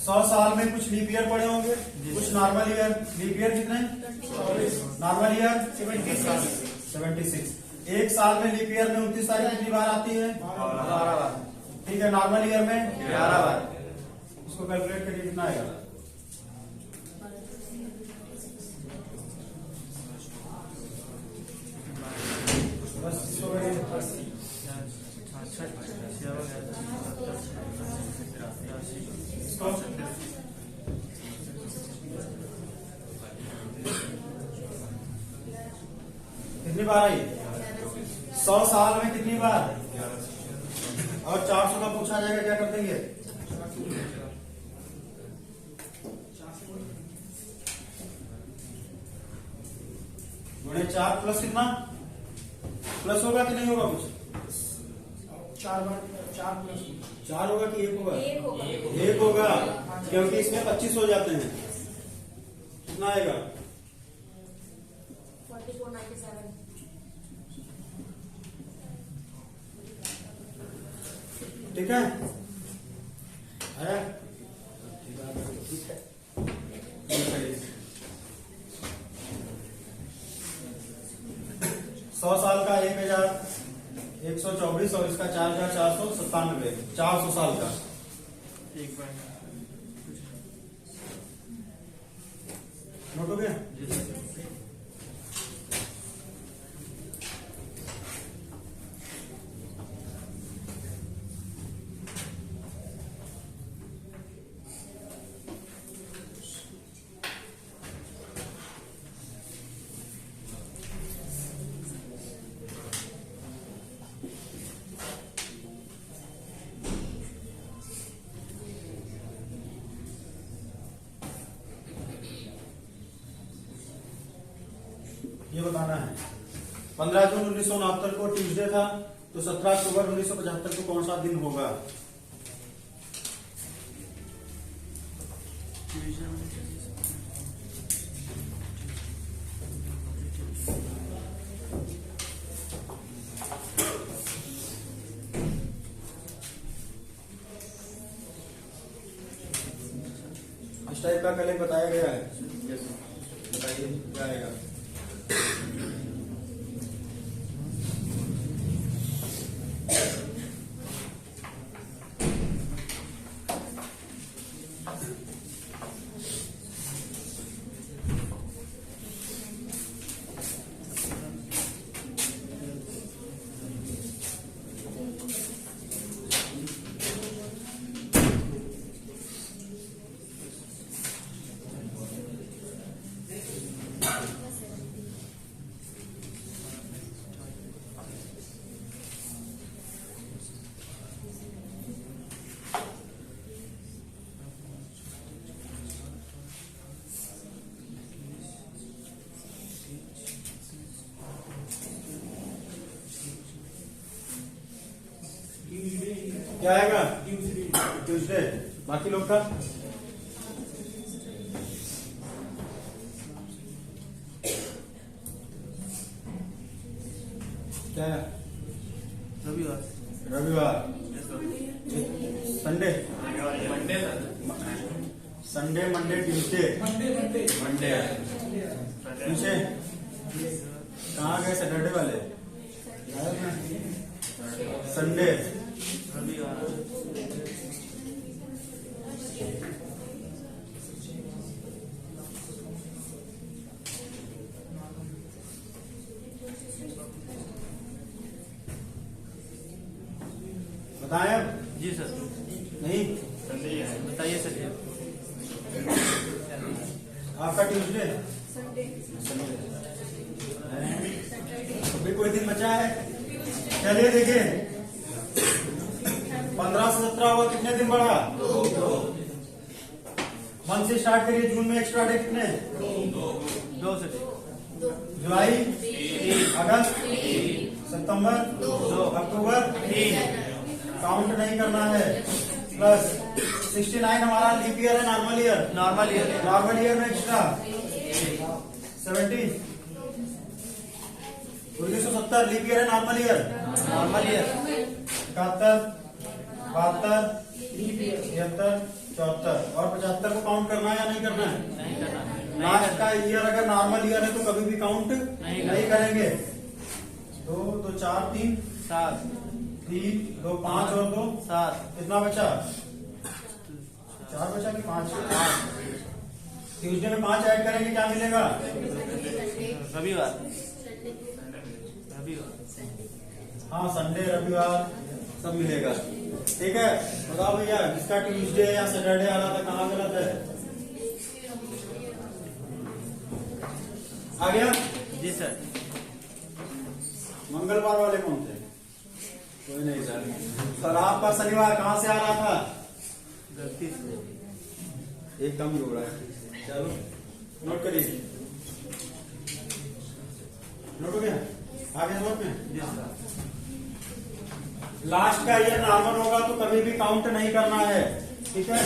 100 साल में कुछ लीप ईयर पड़े होंगे, कुछ नॉर्मल ईयर। लीप ईयर कितने? Normal year 76। एक साल में लीप ईयर में 29 तारीख कितनी बार आती है? 12 बार। ठीक है, नॉर्मल ईयर में 11 बार। इसको कैलकुलेट करिए कितना आएगा। बस इसको कितनी बार आई? 100 साल में कितनी बार? और 400 का पूछा जाएगा, क्या कर देंगे? गुणे 4 प्लस कितना? प्लस होगा कि नहीं होगा कुछ? 4 बार 4 प्लस 4 होगा कि 1 होगा? 1 होगा, क्योंकि इसमें 25 हो जाते हैं। कितना आएगा? 4497। ठीक है, आया? 100 साल का 1124 और इसका 4497, 400 साल का। नोट हो गया? ये बताना है। 15 जून 1969 को ट्यूसडे था, तो 17 अक्टूबर 1975 को कौन सा दिन होगा? इस टाइप का कल बताया गया है। बताइए क्या आएगा? क्या आएगा? ट्यूसडे। बाकी लोग का क्या है? रविवार। Sunday, Sunday, Monday, Tuesday, Monday. पीछे कहाँ गए सैटरडे वाले? संडे, बताएं अब? जी सर। नहीं बताइए सर। आपका ट्यूसडे, अभी कोई दिन बचा है? चलिए देखिए, 15 से 17 हुआ, कितने दिन बढ़ा? 1 से स्टार्ट करिए। जून में एक्स्ट्रा डे कितने? 2 से जुलाई, अगस्त, सितंबर, अक्टूबर, काउंट नहीं करना है। प्लस 69 हमारा लीप ईयर है, नॉर्मल ईयर। नॉर्मल ईयर में एक्स्ट्रा 70, 1970 लीप ईयर है, नॉर्मल ईयर। 71, 72, 73, 74 और 75 को काउंट करना है या नहीं करना है? नहीं करना। लास्ट का ईयर अगर नॉर्मल ईयर है तो कभी भी काउंट नहीं करेंगे। 2 2 4 3 7 3 2 5 और 2 7 कितना बचा? 4 बचा कि 5? ट्यूजडे में 5 ऐड करेंगे क्या मिलेगा? रविवार। हाँ, संडे रविवार सब मिलेगा। ठीक है, बताओ भैया जिसका ट्यूजडे या सैटरडे आ रहा था कहाँ गलत है? आ गया? जी सर। मंगलवार वाले कौन थे? कोई नहीं सर आपका शनिवार कहाँ से आ रहा था? गलती से एक कम ही हो रहा है। चलो नोट करिए। नोट हो गया? आ गया नोट में? जी सर। लास्ट का ईयर नॉर्मल होगा तो कभी भी काउंट नहीं करना है। ठीक है,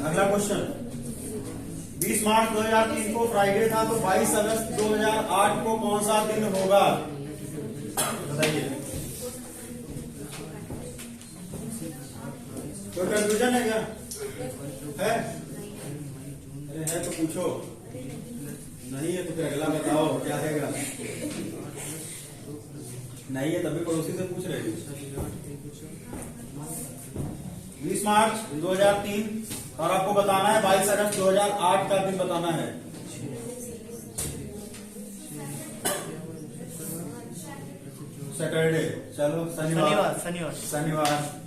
अगला क्वेश्चन। 20 मार्च 2003 को फ्राइडे था तो 22 अगस्त 2008 को कौन सा दिन होगा? बताइए। कोई कंफ्यूजन है क्या? है? अरे है तो पूछो, नहीं है तो फिर अगला बताओ क्या रहेगा। नहीं है तभी पड़ोसी से पूछ रहे हैं। 20 मार्च 2003 और आपको बताना है 22 अगस्त 2008 का दिन बताना है। सैटरडे। चलो शनिवार। शनिवार। शनिवार।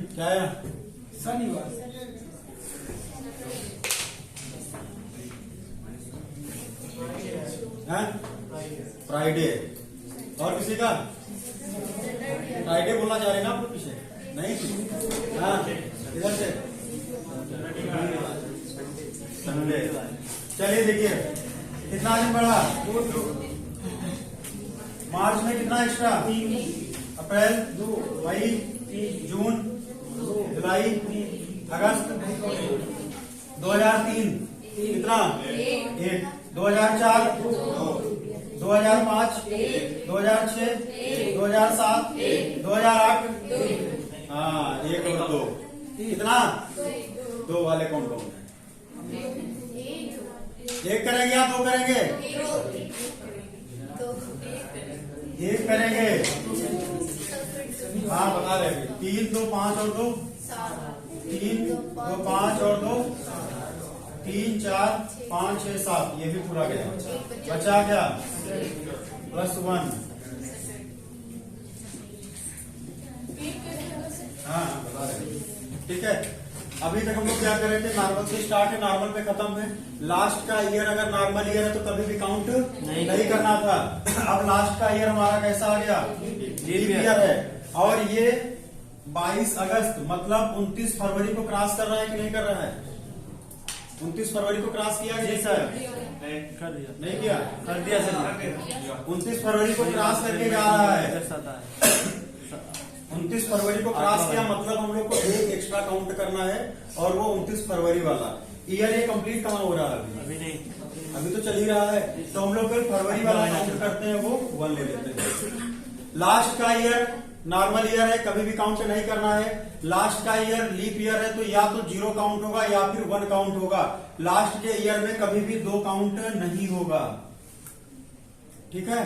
क्या है? शनिवार। फ्राइडे। और किसी का? फ्राइडे बोलना चाह रहे ना आप पीछे? नहीं? हाँ, इधर से संडे। चलिए देखिए कितना दिन बढ़ा। मार्च में कितना एक्स्ट्रा? अप्रैल, मई, जून, जुलाई, अगस्त। 2003 कितना? 1। 2004, 2005, 2006, 2007, 2008। हाँ, 1 और 2 कितना? 2 वाले कौन कौन है? 1 करेंगे या 2 करेंगे? 1 करेंगे। हाँ बता रहे 3 2 5 और 2 3 2 5 और 2 3 4 5 6 7 ये भी पूरा गया। बचा क्या? +1। हाँ बता रहे। ठीक है, अभी तक हम लोग क्या कर रहे थे? नॉर्मल से स्टार्ट है, नॉर्मल पे खत्म है। लास्ट का ईयर अगर नॉर्मल ईयर है तो कभी भी काउंट नहीं करना था। अब लास्ट का ईयर हमारा कैसा आ गया? लीप ईयर है। और ये 22 अगस्त मतलब 29 फरवरी को क्रॉस कर रहा है कि नहीं कर रहा है? 29 फरवरी को क्रॉस किया जी सर? कर दिया। नहीं किया? कर दिया सर। 29 फरवरी को क्रॉस करके जा रहा है। 29 फरवरी को क्रॉस किया मतलब हम लोग को एक एक्स्ट्रा काउंट करना है और वो 29 फरवरी वाला। ईयर ये कंप्लीट कहाँ हो रहा है? अभी नहीं, अभी तो चल ही रहा है। तो हम लोग फरवरी वाला काउंट करते हैं, वो 1 ले लेते हैं। लास्ट का ईयर नॉर्मल ईयर है, कभी भी काउंट नहीं करना है। लास्ट का ईयर लीप ईयर है तो या तो 0 काउंट होगा या फिर 1 काउंट होगा। लास्ट के ईयर में कभी भी 2 काउंट नहीं होगा। ठीक है,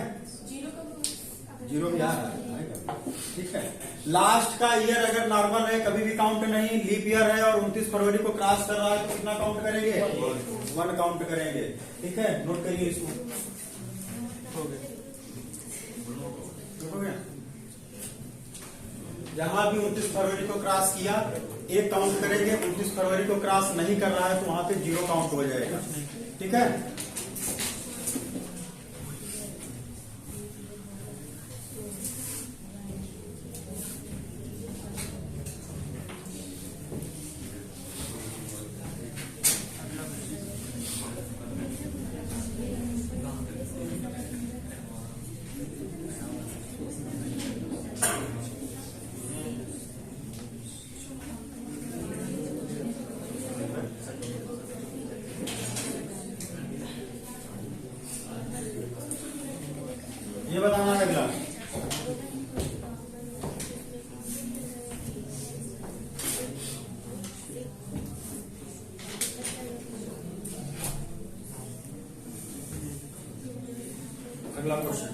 0 भी आ रहा है। ठीक है, लास्ट का ईयर अगर नॉर्मल है, कभी भी काउंट नहीं, लीप ईयर है और 29 फरवरी को क्रॉस कर रहा है तो कितना काउंट करेंगे? 1 काउंट करेंगे। ठीक है, नोट करिए इसको। हो गया। जहां भी 29 फरवरी को क्रॉस किया 1 काउंट करेंगे, 29 फरवरी को क्रॉस नहीं कर रहा है तो वहां पे 0 काउंट हो जाएगा। ठीक है, ये बताना है अगला। अगला क्वेश्चन,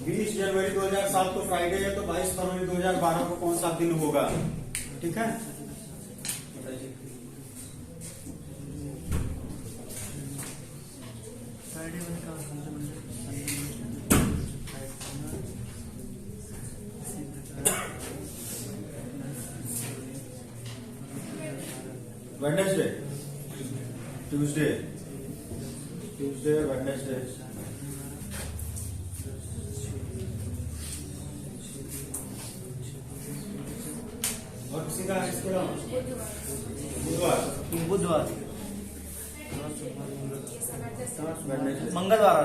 बीस जनवरी 2007 को फ्राइडे है तो 22 फरवरी 2012 को कौन सा दिन होगा? ठीक है, वेडनेसडे, ट्यूसडे, वेडनेसडे, और किसी का इसके अलावा बुधवार, वेडनेसडे, मंगलवार,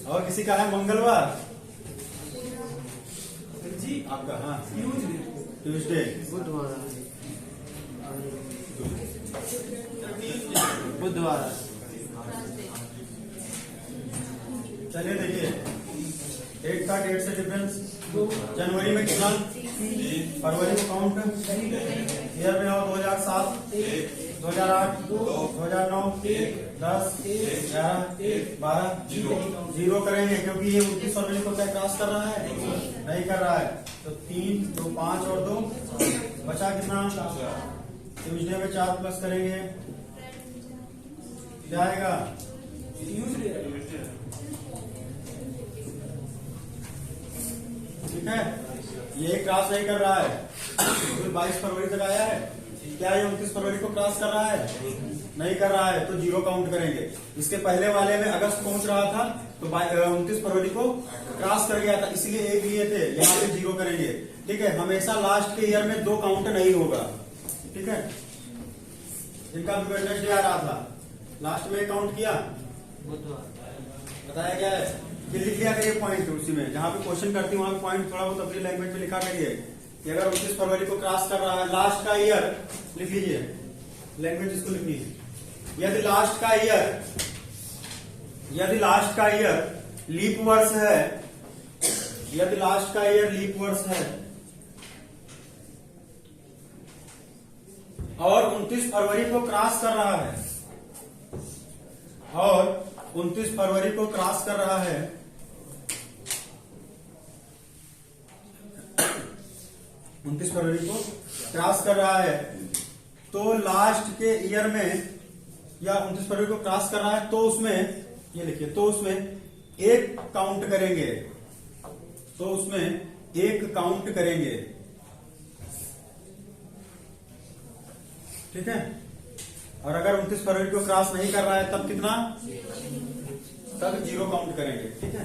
और किसी का है मंगलवार जी आपका? हाँ, ट्यूसडे, बुधवार। चलिए देखिए, डेट का डेट से डिफरेंस। जनवरी में कितना? फरवरी को काउंट, ईयर में आओ 2007, 2008, 2009, 10, 11, 12, 0 करेंगे क्योंकि ये 29 फरवरी को क्या क्रॉस कर रहा है? नहीं कर रहा है। तो 3, 2, 5 और 2 बचा कितना? ट्यूसडे में 4 प्लस करेंगे, क्या आएगा? ठीक है, ये क्रॉस नहीं कर रहा है तो 22 फरवरी तक आया है। क्या ये 29 फरवरी को क्रॉस कर रहा है? नहीं कर रहा है तो 0 काउंट करेंगे। इसके पहले वाले में अगस्त पहुंच रहा था तो 29 फरवरी को क्रॉस कर गया था, इसलिए 1 लिए थे, यहाँ पे 0 करेंगे। ठीक है, हमेशा लास्ट के ईयर में 2 काउंट नहीं होगा। ठीक है, जिनका वेडनेसडे आ रहा था लास्ट में काउंट किया, बताया गया है, फिर लिख लिया करिए पॉइंट उसी में, जहां पे क्वेश्चन करती हूँ वहां पॉइंट थोड़ा बहुत अपनी लैंग्वेज में लिखा करिए कि अगर 29 फरवरी को क्रॉस कर रहा है, लास्ट का ईयर लिख लीजिए, लैंग्वेज इसको लिखनी है। यदि लास्ट का ईयर लीप वर्ष है, यदि लास्ट का ईयर लीप वर्ष है और 29 फरवरी को क्रॉस कर रहा है, और 29 फरवरी को क्रॉस कर रहा है, 29 फरवरी को क्रॉस कर रहा है तो लास्ट के ईयर में, या 29 फरवरी को क्रॉस कर रहा है तो उसमें, ये लिखिए, तो उसमें 1 काउंट करेंगे, तो उसमें 1 काउंट करेंगे। ठीक है, और अगर 29 फरवरी को क्रॉस नहीं कर रहा है तब कितना? तब 0 काउंट करेंगे। ठीक है,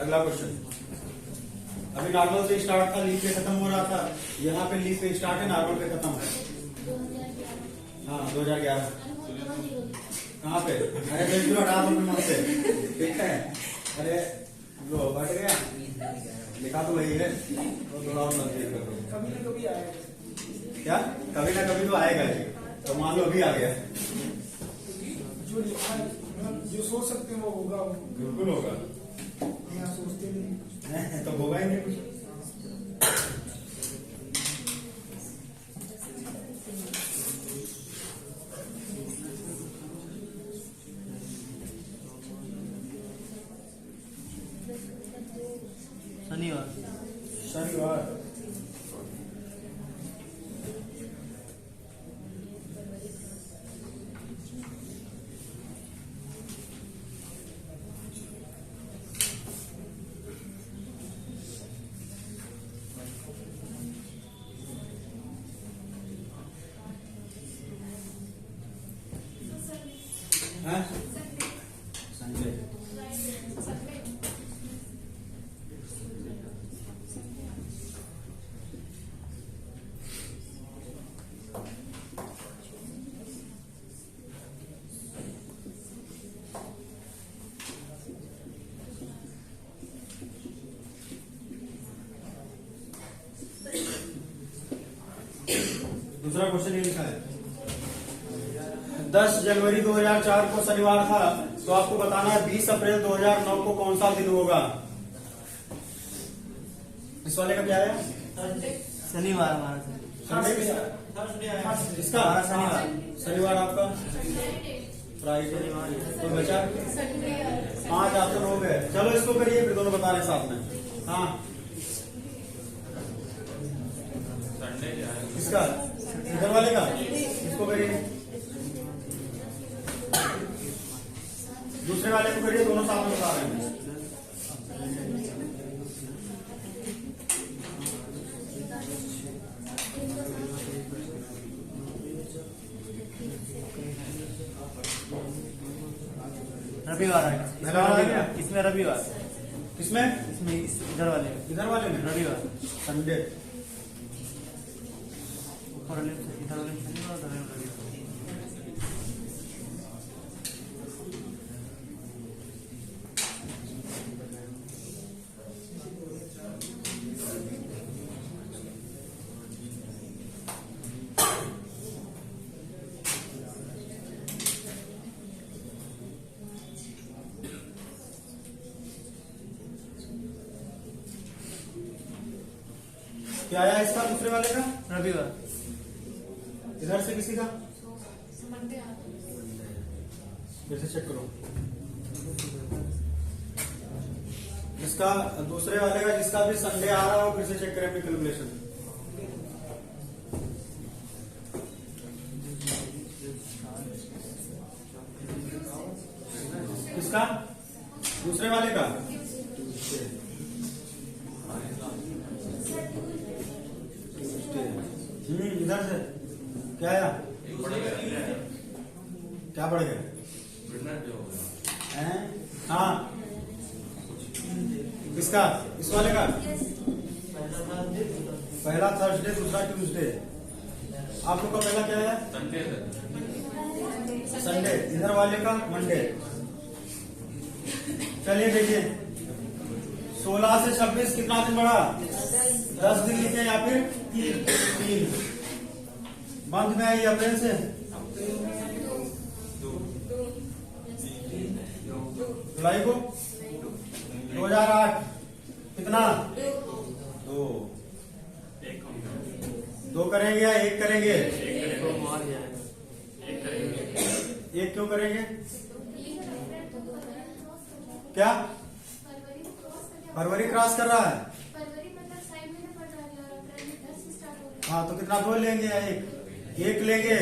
अगला क्वेश्चन। अभी नॉर्मल से स्टार्ट था, लीप पे खत्म हो रहा था। यहाँ पे लीप पे स्टार्ट है, नॉर्मल पे खत्म है। हाँ 2011। कहाँ पे? अरे बेंच को हटा दो अपने मन से, ठीक है। अरे वो बढ़ गया, लिखा तो वही है, तो थोड़ा और नजदीक कर दो। कभी ना कभी आएगा। क्या कभी ना कभी तो आएगा ही, तो मान लो अभी आ गया। जो लिखा है, मतलब जो सोच सकते हैं वो होगा। बिल्कुल होगा, यहाँ सोचते नहीं। तो होगा ही नहीं कुछ। शनिवार। हाँ? संडे। दूसरा क्वेश्चन ये लिखा है, 10 जनवरी 2004 को शनिवार था, तो आपको बताना है 20 अप्रैल 2009 को कौन सा दिन होगा। इस वाले का क्या है? शनिवार हमारा संडे इसका शनिवार आपका फ्राइडे, तो बचा 5 ऑप्शन हो गए। चलो इसको करिए, फिर दोनों बता रहे हैं साथ में। हाँ इसका इधर वाले का, इसको करिए, दूसरे वाले को करिए, दोनों साथ में बता रहे हैं। रविवार है। पहला वाला क्या? इसमें रविवार, किसमें? इसमें इधर वाले में इधर वाले में रविवार, संडे। ऊपर वाले में इधर वाले में शनिवार, उधर वाले में रविवार। क्या आया इसका दूसरे वाले का? रविवार। इधर से किसी का फिर से चेक करो। इसका दूसरे वाले का जिसका भी संडे आ रहा हो, फिर से चेक करें अपनी कैलकुलेशन। किसका? दूसरे वाले का इधर से क्या आया? क्या बढ़ गया? हाँ किसका? इस वाले का पहला थर्सडे, दूसरा ट्यूसडे। आप लोग का पहला क्या है? संडे। इधर वाले का मंडे। चलिए देखिए, 16 से 26 कितना दिन बढ़ा? 10 दिन लिखे, या फिर 3 मंथ में आई अप्रैल से जुलाई को 2008 कितना? 2 करेंगे या 1 करेंगे? 1 क्यों करेंगे? क्या फरवरी क्रॉस कर रहा है? हाँ तो कितना 2 लेंगे या 1 लेंगे,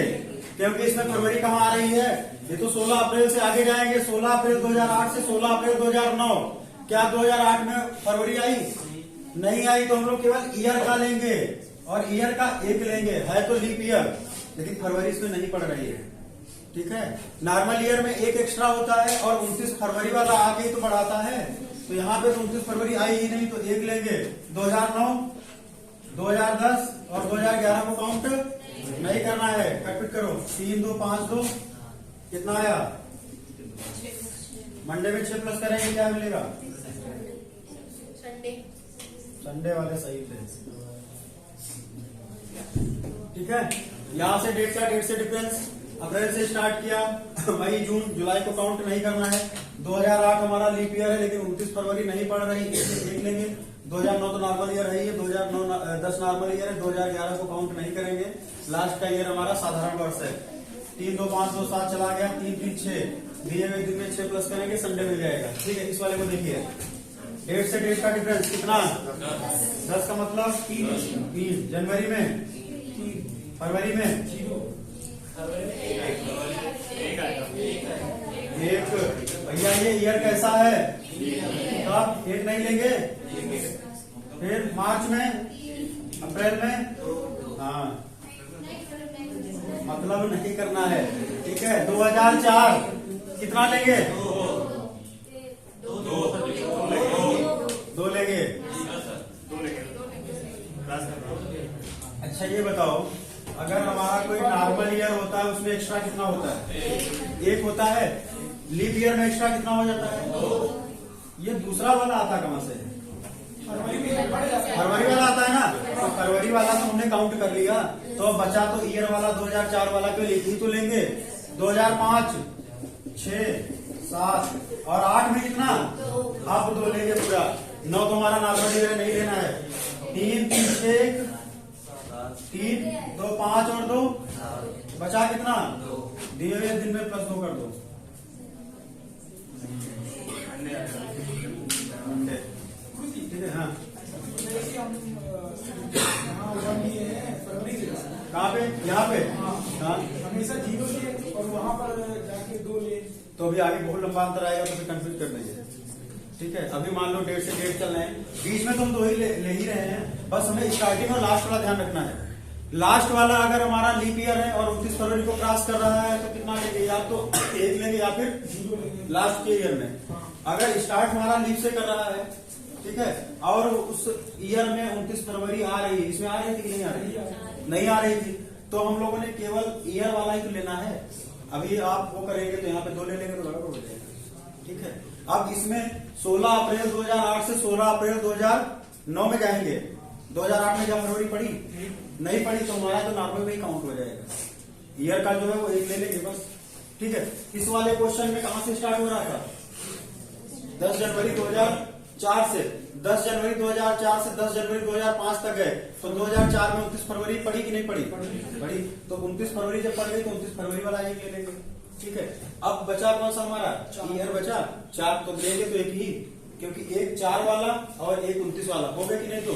क्योंकि इसमें फरवरी कहाँ आ रही है? ये तो 16 अप्रैल से आगे जाएंगे। 16 अप्रैल 2008 से 16 अप्रैल 2009। क्या 2008 में फरवरी आई? नहीं आई, तो हम लोग केवल ईयर का लेंगे और ईयर का 1 लेंगे। है तो लीप ईयर, लेकिन फरवरी इसमें नहीं पड़ रही है, ठीक है। नॉर्मल ईयर में 1 एक्स्ट्रा होता है और 29 फरवरी वाला आगे ही तो बढ़ाता है। तो यहाँ पे तो 29 फरवरी आई ही नहीं, तो एक लेंगे। 2009, 2010 और 2011 को काउंट नहीं करना है। कट करो, 3 2 5 2 कितना आया? मंडे में 6 प्लस करेंगे क्या मिलेगा? संडे वाले सही थे। ठीक है, यहाँ से डेट से डिफरेंस। अप्रैल से स्टार्ट किया, मई जून जुलाई को काउंट नहीं करना है। 2008 हमारा लीप ईयर है, लेकिन 29 फरवरी नहीं पड़ रही, एक लेंगे। 2009 तो नॉर्मल ईयर है, 2010 नॉर्मल ईयर है, 2011 को काउंट नहीं करेंगे। लास्ट का ईयर हमारा साधारण वर्ष है। 3 2 5 2 7 चला गया, 3 3 6 दिए हुए दिन में 6 प्लस करेंगे, संडे मिल जाएगा। ठीक है, इस वाले को देखिए, डेट से डेट का डिफरेंस कितना? 10 का मतलब 3 जनवरी में, फरवरी में 1। भैया ये ईयर कैसा है? आप 1 नहीं लेंगे? फिर मार्च में, अप्रैल में, हाँ मतलब नहीं करना है। ठीक है, 2004 कितना लेंगे? 2 लेंगे। अच्छा ये बताओ, अगर हमारा कोई नॉर्मल ईयर होता है उसमें एक्स्ट्रा कितना होता है? 1 होता है। लीप ईयर में एक्स्ट्रा कितना हो जाता है? ये दूसरा वाला आता कहां से? फरवरी वाला आता है ना, तो फरवरी वाला तो हमने काउंट कर लिया, तो बचा तो ईयर वाला 2004 वाला को लिख ही तो लेंगे। 2005 6 7 और 8 में कितना? आप 2 लेंगे पूरा। 9 तो हमारा नॉर्मल ईयर नहीं लेना है। 3 3 6 3 2 5 और 2 बचा कितना? दिए हुए दिन में +2 कर दो। ठीक है, हाँ कहाँ पे? यहाँ पे, हाँ हमेशा 0 ले और वहाँ पर जाके 2 ले, तो अभी आगे बहुत लंबा अंतर आएगा, तो फिर कंफ्यूज कर देंगे। ठीक है, अभी मान लो डेट से डेट चल रहे हैं, बीच में तो हम 2 ही ले ही रहे हैं, बस हमें स्टार्टिंग और लास्ट वाला ध्यान रखना है। लास्ट वाला अगर हमारा लीप ईयर है और 29 फरवरी को क्रॉस कर रहा है तो कितना लेंगे? या तो 1 लेंगे या फिर 0 लेंगे लास्ट के ईयर में। अगर स्टार्ट हमारा लीप से कर रहा है, ठीक है, और उस ईयर में 29 फरवरी आ रही है, इसमें आ रही थी कि नहीं आ रही? नहीं आ रही थी, तो हम लोगों ने केवल ईयर वाला ही तो लेना है। अभी आप वो करेंगे तो यहाँ पे 2 ले लेंगे तो गड़बड़ हो जाएगा। ठीक है, अब इसमें 16 अप्रैल 2008 से 16 अप्रैल 2009 में जाएंगे। 2008 में क्या फरवरी पड़ी? नहीं पड़ी, तो हमारा तो नॉर्मल में ही काउंट हो जाएगा। ईयर का जो है वो 1 ले लेंगे बस। ठीक है, इस वाले क्वेश्चन में कहां से स्टार्ट हो रहा था? 10 जनवरी 2004 से 10 जनवरी 2004 से 10 जनवरी 2005 तक है, तो 2004 में 29 फरवरी पड़ी कि नहीं पड़ी? पड़ी, तो 29 फरवरी जब पड़ गई तो 29 फरवरी वाला एक ले लेंगे। ठीक है, अब बचा कौन सा हमारा? ईयर बचा 4, तो लेंगे तो एक ही, क्योंकि एक 4 वाला और एक 29 वाला हो गया कि नहीं? तो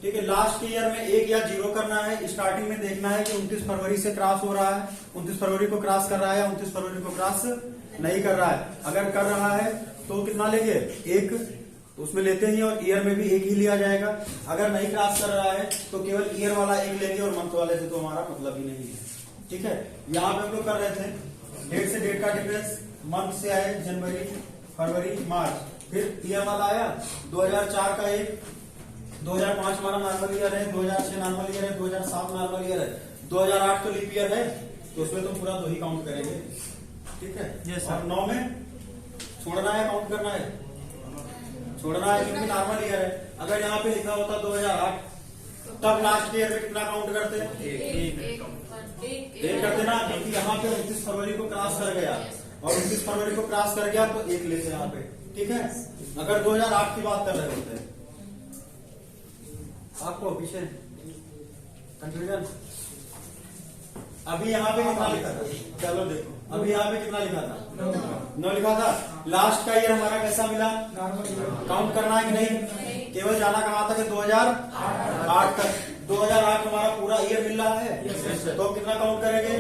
ठीक है, लास्ट के ईयर में 1 या 0 करना है। स्टार्टिंग में देखना है कि 29 फरवरी से क्रॉस हो रहा है, 29 फरवरी को क्रॉस कर रहा है या 29 फरवरी को क्रॉस नहीं कर रहा है। अगर कर रहा है तो कितना लेंगे? 1, उसमें लेते ही, और ईयर में भी 1 ही लिया जाएगा। अगर नहीं क्रॉस कर रहा है तो केवल ईयर वाला 1 लेंगे, और मंथ वाले से तो हमारा मतलब ही नहीं है। ठीक है, यहाँ पे हम लोग कर रहे थे डेट से डेट का डिफरेंस। मंथ से आए जनवरी फरवरी मार्च, फिर ईयर वाला आया 2004 का 1, 2005 हमारा नॉर्मल ईयर है, 2006 नॉर्मल ईयर है, 2007 नॉर्मल ईयर है, 2008 तो लीप ईयर है, तो उसमें तो पूरा 2 ही काउंट करेंगे। ठीक है, Yes, और 9 में छोड़ना है, काउंट करना है? छोड़ना है, क्योंकि नॉर्मल ईयर है। अगर यहाँ पे लिखा होता 2008, तब लास्ट ईयर में कितना काउंट करते हैं? 1 करते ना, क्योंकि यहाँ पे 29 फरवरी को क्रॉस कर गया, और 29 फरवरी को क्रॉस कर गया तो 1 लेते यहाँ पे। ठीक है, अगर 2008 की बात कर रहे होते हैं, आपको पीछे कंफ्यूजन। अभी यहाँ पे कितना लिखा था? चलो देखो, अभी यहाँ पे कितना लिखा था? 9 लिखा था। लास्ट का ईयर हमारा कैसा मिला? काउंट करना है कि नहीं? केवल जाना कहाँ तक है? 2008 तक। 2008 हमारा पूरा ईयर मिल रहा है, तो कितना काउंट करेंगे?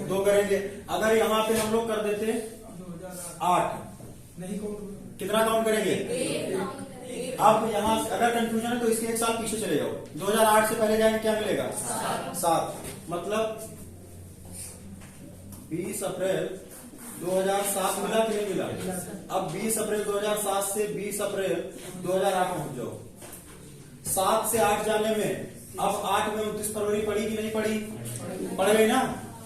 2 करेंगे। अगर यहाँ पे हम लोग कर देते 8, नहीं कितना काउंट करेंगे? अब यहाँ अगर कंफ्यूजन है तो इसके 1 साल पीछे चले जाओ। 2008 से पहले जाएंगे, क्या मिलेगा? 7, मतलब 20 अप्रैल 2007 मिला कि नहीं मिला? अब 20 अप्रैल 2007 से 20 अप्रैल 2008 पहुंच जाओ। 7 से 8 जाने में अब 8 में 29 फरवरी पड़ी कि नहीं पड़ी? पड़ गई ना।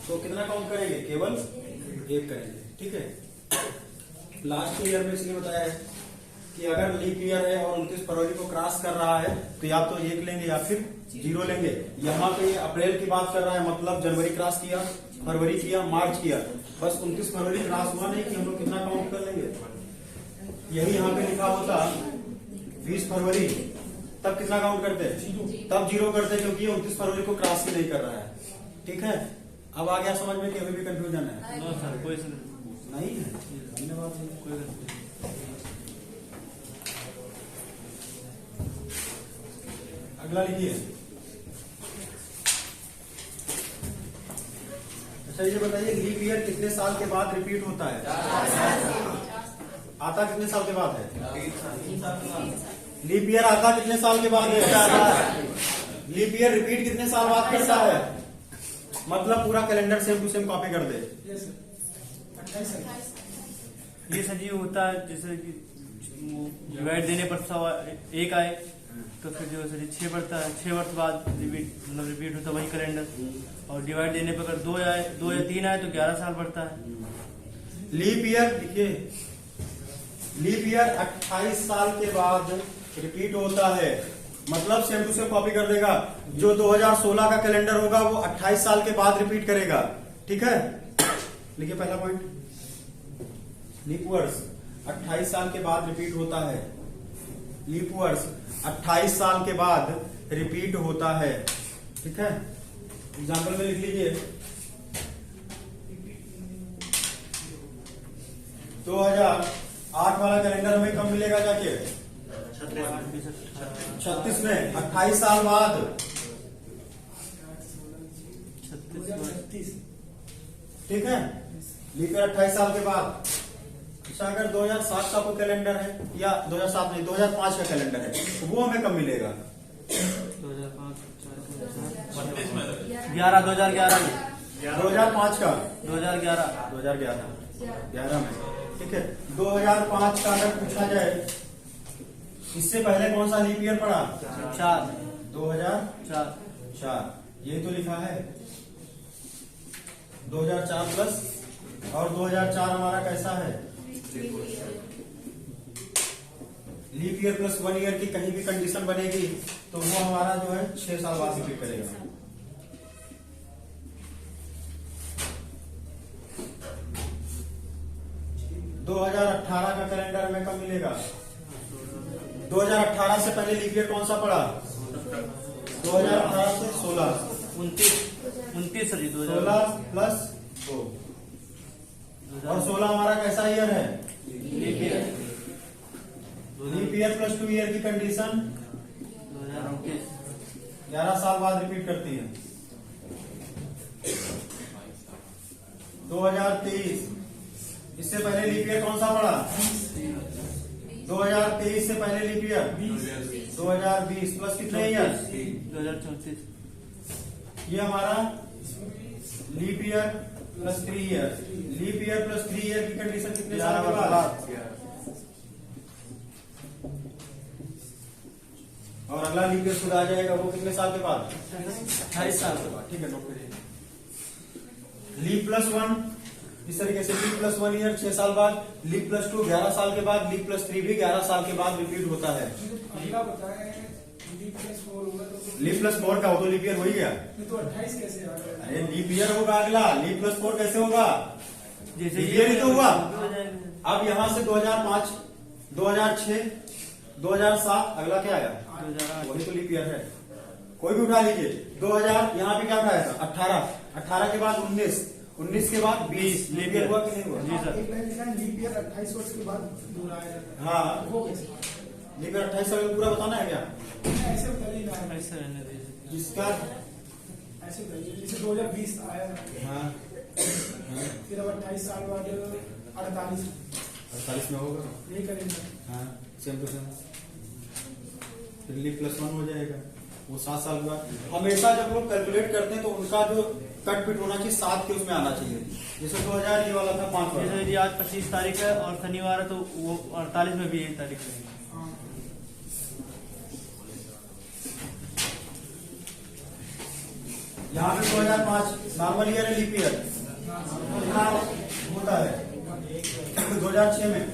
तो कितना काउंट करेंगे? केवल एक करेंगे। ठीक है। लास्ट ईयर में इसलिए बताया है कि अगर लीप ईयर है और 29 फरवरी को क्रॉस कर रहा है तो या तो 1 लेंगे या फिर 0 लेंगे। यहाँ पे अप्रैल की बात कर रहा है, मतलब जनवरी क्रॉस किया, फरवरी किया, मार्च किया, बस 29 फरवरी क्रॉस हुआ नहीं कि हम लोग कितना काउंट कर लेंगे। यही यहाँ पे लिखा होता 20 फरवरी, तब कितना काउंट करते? तब 0 करते, क्योंकि ये 29 फरवरी को क्रॉस ही नहीं कर रहा है। ठीक है। अब आ गया समझ में कि अभी भी कंफ्यूजन है? नो सर, कोई नहीं है। धन्यवाद। कोई अगला लिखिए। अच्छा ये बताइए, लीप ईयर कितने साल के बाद रिपीट होता है? आता कितने साल के बाद है? लीप ईयर आता कितने साल के बाद है? लीप ईयर रिपीट कितने साल बाद करता है? मतलब पूरा calendar same to same copy कर दे। 28 ये सर जी होता है, जैसे कि डिवाइड देने पर 1 आए तो फिर जो सर 6 बढ़ता है, 6 वर्ष बाद रिपीट होता है वही कैलेंडर। और डिवाइड देने पर अगर 2 आए, 2 या 3 आए तो 11 साल बढ़ता है। लीप ईयर देखिए, लीप ईयर 28 साल के बाद रिपीट होता है, मतलब सेम टू सेम कॉपी कर देगा। जो 2016 का कैलेंडर होगा वो 28 साल के बाद रिपीट करेगा। ठीक है। लिखिए पहला पॉइंट, लीप वर्ष 28 साल के बाद रिपीट होता है। लीप वर्ष 28 साल के बाद रिपीट होता है। ठीक है। एग्जाम्पल में लिख लीजिए, 2008 वाला कैलेंडर हमें कब मिलेगा जाके? 36 में। 28 साल बाद 36 ठीक है। लीप ईयर 28 साल के बाद। अच्छा अगर 2007 का कोई कैलेंडर है, या 2007 नहीं 2005 का कैलेंडर है, तो वो हमें कब मिलेगा? 2011 में 2005 का 2011 में। ठीक है। 2005 का अगर पूछा जाए, इससे पहले कौन सा लीप ईयर पड़ा? 2004। ये तो लिखा है 2004 प्लस, और 2004 हमारा कैसा है? लीप ईयर प्लस 1 ईयर की कहीं भी कंडीशन बनेगी तो वो हमारा जो है 6 साल बाद रिपीट करेगा। दो 2018 का कैलेंडर हमें कब मिलेगा? 2018 से पहले लीप ईयर कौन सा पड़ा? 2018 से 16। 29 सर जी 16 प्लस 2, और 16 हमारा कैसा ईयर है? लीप ईयर प्लस 2 ईयर की कंडीशन 11 साल बाद रिपीट करती है। 2023, इससे पहले लीप ईयर कौन सा पड़ा? 2023 से पहले लीप ईयर 2020 प्लस कितने ईयर? 2034। ये हमारा leap year plus 3 year. Leap year plus 3 year की कंडीशन कितने साल के बाद? और अगला लीप ईयर खुद आ जाएगा, वो कितने साल के बाद? 28 साल के बाद। ठीक है, नोट करिए। लीप प्लस 1 इस तरीके से, लीप प्लस 1 ईयर 6 साल बाद, लीप प्लस 2 11 साल के बाद, लीप प्लस 3 भी 11 साल के बाद रिपीट होता है। अगला बताए लीप प्लस 4 होगा तो लीप प्लस 4 का हो तो लीप ईयर हो ही गया। तो 28 कैसे आ गया? अरे लीप ईयर होगा अगला, लीप प्लस 4 कैसे होगा? जैसे लीप ईयर ही तो हुआ। अब यहाँ से 2005, 2006, 2007, अगला क्या आया? 2008। वही तो लीप ईयर है। कोई भी उठा लीजिए। 2000 यहाँ पे क्या उठाया था? 18, 18 के बाद 19, 19 के बाद 20। लीप ईयर हुआ कि नहीं हुआ? जी सर। एक लाइन लिखा है लीप ईयर 28 वर्ष के बाद दोहराया जाता है। हाँ, वो कैसे? लीप ईयर 28 साल पूरा बताना है क्या? ऐसे बताइए ना, ऐसे रहने दीजिए। जिसका ऐसे बताइए जैसे 2020 आया, हाँ फिर अब 28 साल बाद 48 48 में होगा। यही करेंगे। हाँ, सेम टू सेम। फिर लीप प्लस 1 हो जाएगा, वो 7 साल के बाद। हमेशा जब लोग कैलकुलेट करते हैं तो उनका जो कट पिट होना चाहिए, 7 के उसमें आना चाहिए। जैसे 2000 ये वाला था 5 वाला। जैसे जी आज 25 तारीख है और शनिवार है तो वो 48 में भी 1 तारीख है। हाँ। यहाँ पे 2005 नॉर्मल ईयर है, लीप ईयर कितना होता है? 2006 में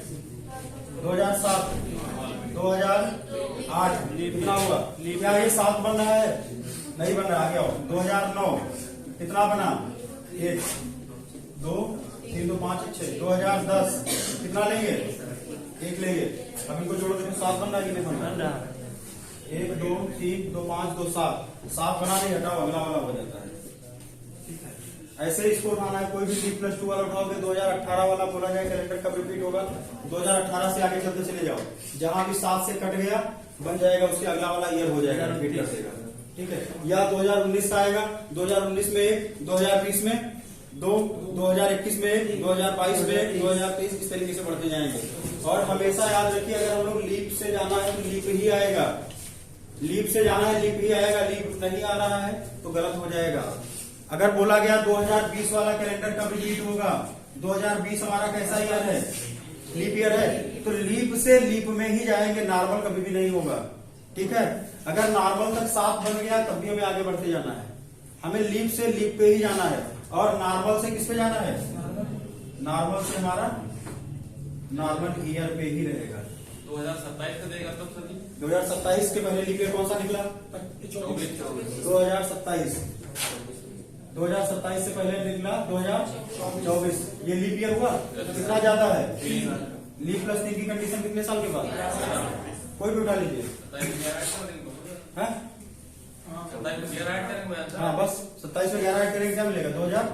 2007 2008 कितना होगा? क्या ये 7 बन रहा है? नहीं बन रहा, आगे आओ। 2009 कितना बना? 1 2 3 2 5 6। 2010 कितना लेंगे? 1 लेंगे। अब इनको जोड़ो तो 7 बन रहा है कि नहीं बन बन रहा? रहा है। 1 2 3 2 5 2 7 बना नहीं, हटाओ, अगला वाला हो जाता है। ऐसे इसको उठाना है, कोई भी D+2 वाला उठाओगे 2018 वाला बोला जाए, कैलेंडर कब रिपीट होगा? 2018 से आगे चलते चले जाओ, जहां भी 7 से कट गया बन जाएगा, उसके अगला वाला ईयर हो जाएगा, रिपीट कर देगा। ठीक है, या 2019 का आएगा, 2019 में 1, 2020 में 2, 2021 में 1, 2022 में 1, 2023 इस तरीके से बढ़ते जाएंगे। और हमेशा याद रखिए, अगर हम लोग लीप से जाना है तो लीप ही आएगा, लीप से जाना है लीप ही आएगा, लीप नहीं आ रहा है तो गलत हो जाएगा। अगर बोला गया 2020 वाला कैलेंडर कब रिपीट होगा, 2020 हमारा कैसा ईयर है? लीप ईयर है, तो लीप से लीप में ही जाएंगे, नॉर्मल कभी भी नहीं होगा। ठीक है, अगर नॉर्मल तक 7 बन गया तब भी हमें आगे बढ़ते जाना है, हमें लीप से लीप पे ही जाना है। और नॉर्मल से किस पे जाना है? नॉर्मल से हमारा नॉर्मल ईयर पे ही रहेगा। 2027 का देगा तब सर? 2027 के पहले लीप ईयर कौन सा निकला? 2027। 2027 से पहले निकला 2024। ये लीप ईयर हुआ, कितना ज्यादा है? लीप प्लस 3 की कंडीशन कितने साल के बाद? कोई भी उठा लीजिए। हाँ? हाँ, बस 27 में 11 ऐड करेंगे, क्या मिलेगा? 2000।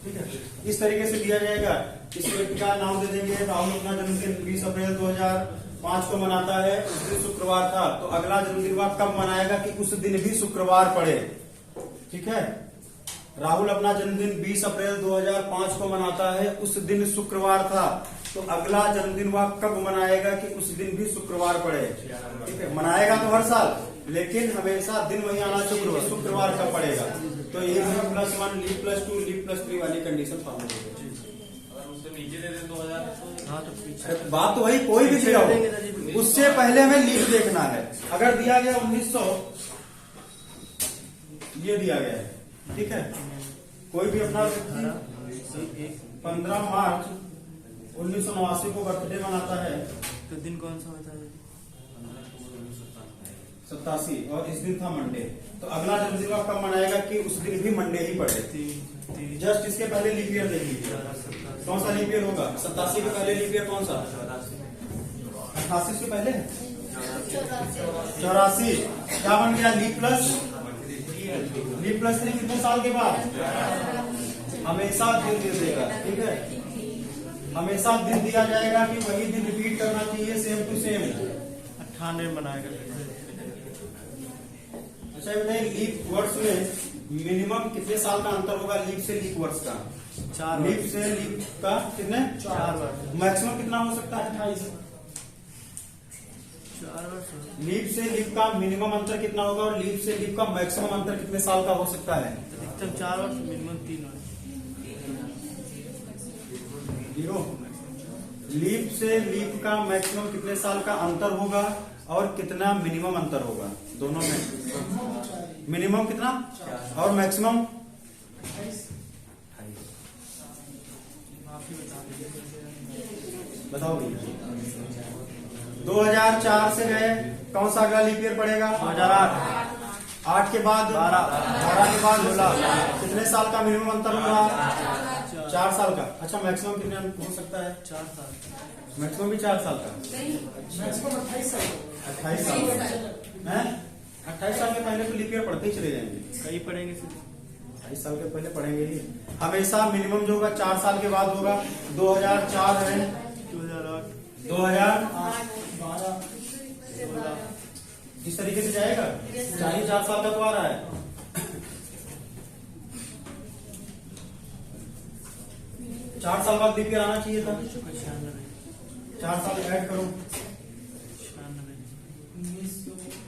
ठीक है, इस तरीके से दिया जाएगा। किसी व्यक्ति का नाम दे देंगे, राहुल अपना जन्मदिन 20 अप्रैल 2005 को मनाता है, उस दिन शुक्रवार था, तो अगला जन्मदिन वह कब मनाएगा कि उस दिन भी शुक्रवार पड़े। ठीक है, राहुल अपना जन्मदिन 20 अप्रैल 2005 को मनाता है, उस दिन शुक्रवार था, तो अगला जन्मदिन वह कब मनाएगा कि उस दिन भी शुक्रवार पड़े। ठीक है, मनाएगा तो हर साल, लेकिन हमेशा दिन वही आना चाहिए, शुक्रवार का पड़ेगा। तो ये +1 लीप+2 लीप+3 वाली कंडीशन फॉलो होगी। अगर उससे नीचे दे दे 2000 हाँ तो पीछे बात तो वही, कोई भी दिया हो, उससे पहले हमें लीप देखना है। अगर दिया गया 1900, ये दिया गया है, ठीक है, कोई भी अपना 15 मार्च 1989 को बर्थडे मनाता है, तो दिन कौन सा होता है? 87, और इस दिन था मंडे, तो अगला जन्मदिन वह कब मनाएगा कि उस दिन भी मंडे ही पड़े। जस्ट इसके पहले लीप ईयर देख लीजिए, कौन सा लीप ईयर होगा? 87 के पहले लीप ईयर कौन सा? 88 के पहले 84। क्या बन गया? लीप+3 कितने साल के बाद? हमेशा दिन दे देगा। ठीक है, हमेशा दिन दिया जाएगा कि वही दिन रिपीट करना चाहिए, सेम टू सेम। 98 बनाएगा। अच्छा बताइए, लीप वर्ष में मिनिमम कितने साल का अंतर होगा लीप से लीप वर्ष का? 4 लीप से लीप का कितने? 4 वर्ष। मैक्सिमम कितना हो सकता है? 28। 4 वर्ष। लीप से लीप का मिनिमम अंतर कितना होगा और लीप से लीप का मैक्सिमम अंतर कितने साल का हो सकता है? अधिकतम 4 वर्ष, मिनिमम 3 वर्ष। 0। लीप से लीप का मैक्सिमम कितने साल का अंतर होगा और कितना मिनिमम अंतर होगा? दोनों में मिनिमम कितना और मैक्सिमम? बताओ भैया। 2004 से गए, कौन सा अगला लीप ईयर पड़ेगा? 2008। 8 के बाद 12 के बाद 16। कितने साल का मिनिमम अंतर होगा? 4 साल का। अच्छा, मैक्सिमम कितने हो सकता है? 4 साल। मैक्सिमम भी 4 साल का। मैक्सिमम 28 साल। 28 साल है। 28 साल के पहले तो लीप ईयर पढ़ते ही चले जाएंगे, कई पढ़ेंगे फिर। 28 साल के पहले पढ़ेंगे ही। हमेशा मिनिमम जो होगा 4 साल के बाद होगा। 2004 है, 2008, 2008, 12, इस तरीके से जाएगा। 4 साल का तो आ रहा है। 4 साल बाद लीप ईयर आना चाहिए था। 96, 4 साल ऐड करो। 96,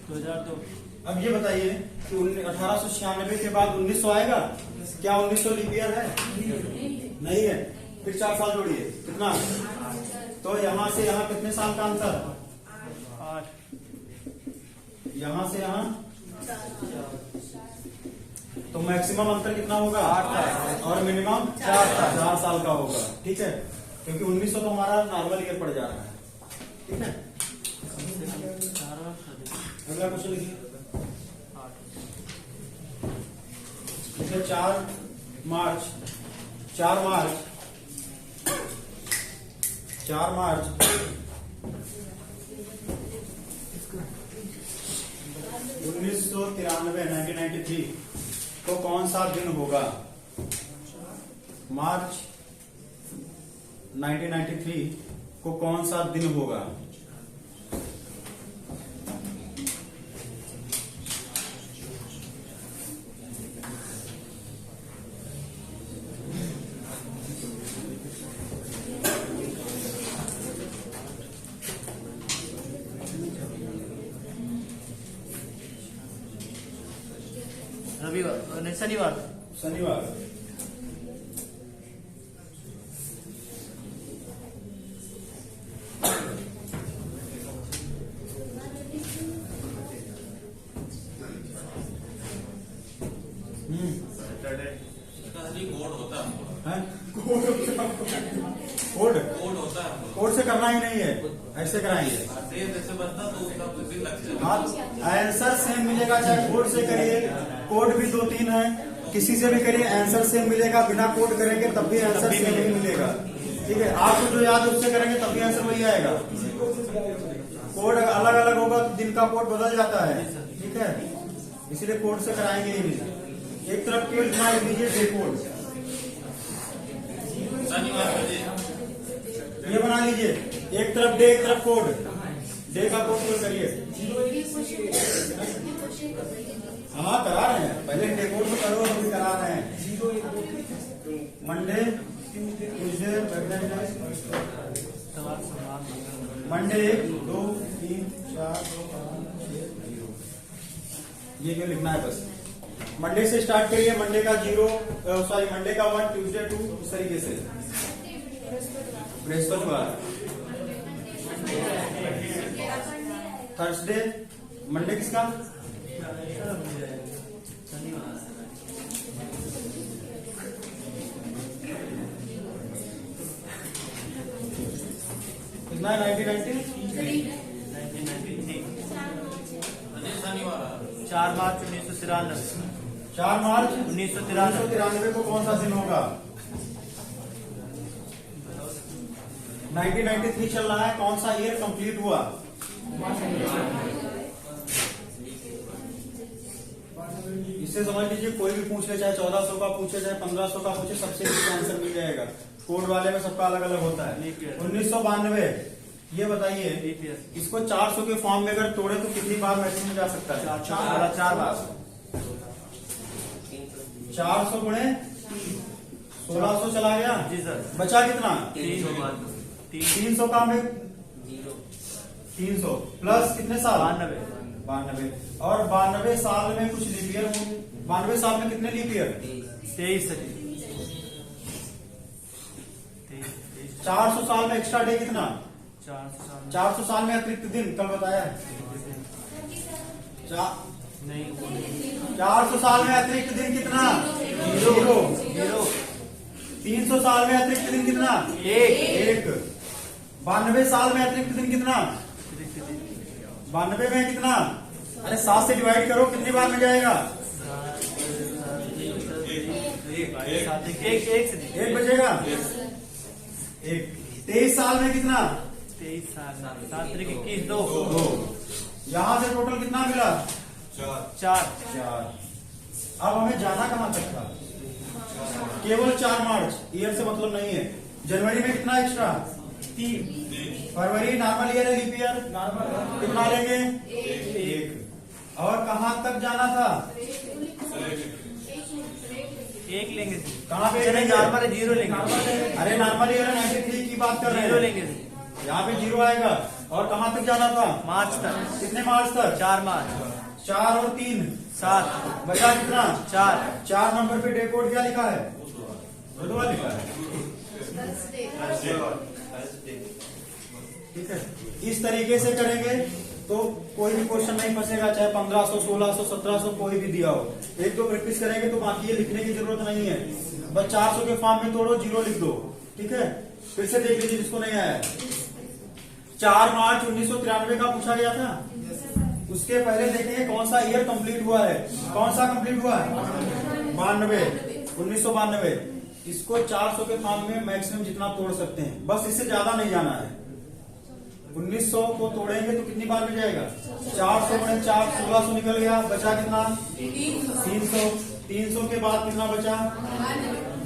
2002, अब ये बताइए कि 1896 के बाद 1900 आएगा? क्या 1900 लीप ईयर है? नहीं है। फिर 4 साल जोड़िए, कितना? तो यहाँ से यहाँ कितने साल का अंतर? 8। यहाँ से यहाँ तो मैक्सिमम अंतर कितना होगा? 8 और मिनिमम 4 साल का होगा। ठीक है, क्योंकि 1900 तो हमारा नॉर्मल ईयर पड़ जा रहा है। ठीक है, अगला क्वेश्चन लिखिए। 4 मार्च 1993 को कौन सा दिन होगा? मार्च 1993 को कौन सा दिन होगा? रविवार नहीं, शनिवार। शनिवार। जी कोड होता है हमको। हैं? कोड कोड होता है हमको। कोड से करना ही नहीं है, ऐसे कराएंगे। डेट ऐसे बनता तो उसका कुछ दिन लग जाएगा। हाँ, आंसर सेम मिलेगा, चाहे कोड से करिए। कोड भी 2-3 है, किसी से भी करिए आंसर सेम मिलेगा। बिना कोड करेंगे तब भी आंसर सेम ही मिलेगा। ठीक है, आपको जो याद है उससे करेंगे तब भी आंसर वही आएगा। कोड अलग अलग होगा तो दिन का कोड बदल जाता है। ठीक है, इसलिए कोड से कराएंगे ही नहीं। एक तरफ केवल बना लीजिए डे कोड, शनिवार को जी। ये बना लीजिए। एक तरफ डे, एक तरफ कोड। डे का कोड तो करिए। हाँ करा रहे हैं, पहले डे कोड तो करो, अभी करा रहे हैं। Monday, Tuesday, Wednesday, Monday 1, 2, 3, 4, 5, 6, 0। ये क्यों लिखना है? बस मंडे से स्टार्ट करिए। मंडे का 0, सॉरी मंडे का 1, ट्यूसडे 2, इस तरीके से। बृहस्पतिवार, थर्सडे, मंडे किसका? कितना है? 1993। शनिवार 4 मार्च 1993। 4 मार्च 1993 को कौन सा दिन होगा? 1993 चल रहा है, कौन सा ईयर कंप्लीट हुआ? इससे समझ लीजिए कोई भी पूछ ले, चाहे 1400 का पूछे, चाहे 1500 का पूछे, सबसे आंसर मिल जाएगा। कोड वाले में सबका अलग अलग होता है। 1992, ये बताइए इसको 400 के फॉर्म में अगर तोड़े तो कितनी बार मैक्सिमम जा सकता है? 4 बार। 400 गुणे 1600 चला गया जी सर। बचा कितना? 300 का में 300 प्लस कितने साल? 92। और 92 साल में कुछ लीप ईयर होंगे। 92 साल में कितने लीप ईयर? 23। 400 साल में एक्स्ट्रा डे कितना? 400 साल में अतिरिक्त दिन कल बताया है। नहीं, 400 साल में अतिरिक्त दिन कितना? 0। 300 साल में अतिरिक्त दिन कितना? 1। 92 साल में अतिरिक्त दिन कितना? 92 में कितना? अरे 7 से डिवाइड करो, कितनी बार में जाएगा? 1 बचेगा। 1। 23 साल में कितना? 23 साल 7 3 21 2। यहाँ से टोटल कितना मिला? 4। अब हमें जाना कहाँ तक था? केवल 4 मार्च, ईयर से मतलब नहीं है। जनवरी में कितना एक्स्ट्रा? 3। फरवरी नॉर्मल ईयर है, लीप ईयर कितना लेंगे? 1। और कहाँ तक जाना था? 1 लेंगे। कहाँ पे लेंगे? नॉर्मल 0 लेंगे। अरे नॉर्मल ईयर 93 की बात कर रहे 0 हैं। लेंगे। यहाँ पे 0 आएगा। और कहाँ तक जाना था? मार्च तक। कितने मार्च तक? 4 मार्च। 4 और 3 7 बचा कितना 4 4 नंबर पे डे कोड क्या लिखा है बुधवार लिखा है ठीक है। इस तरीके से करेंगे तो कोई भी क्वेश्चन नहीं फंसेगा, चाहे 1500 1600 1700 कोई भी दिया हो। एक दो प्रैक्टिस करेंगे तो बाकी ये लिखने की जरूरत नहीं है, बस 400 के फॉर्म में तोड़ो, 0 लिख दो। ठीक है, फिर से देख लीजिए जिसको नहीं आया। 4 मार्च 1993 का पूछा गया था, उसके पहले देखेंगे कौन सा ईयर कंप्लीट हुआ है। कौन सा कंप्लीट हुआ है 1992। इसको 400 के फॉर्म में मैक्सिमम जितना तोड़ सकते हैं, बस इससे ज्यादा नहीं जाना है। 1900 को तोड़ेंगे तो कितनी बार में जाएगा 400 में 4 1600 निकल गया, बचा कितना 300। 300 के बाद कितना बचा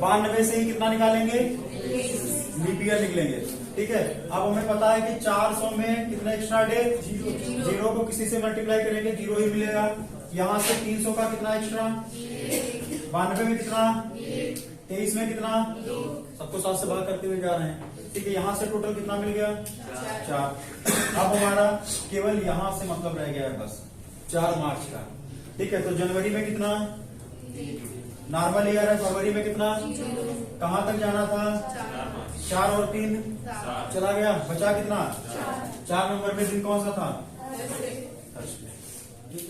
92 से ही कितना निकालेंगे लीप ईयर निकलेंगे। ठीक है, अब हमें पता है कि 400 में कितना एक्स्ट्रा डे 0 को किसी से मल्टीप्लाई करेंगे 0 ही मिलेगा। यहाँ से 300 का कितना एक्स्ट्रा 92 में कितना 23 में कितना सबको 7 से भाग करते हुए जा रहे हैं। ठीक है, यहाँ से टोटल कितना मिल गया 4। अब हमारा केवल यहाँ से मतलब रह गया है बस 4 मार्च का। ठीक है, तो जनवरी में कितना नॉर्मल ईयर है, फरवरी में कितना कहाँ तक जाना था 4 और 3 चला गया, बचा कितना 4 नंबर में दिन कौन सा था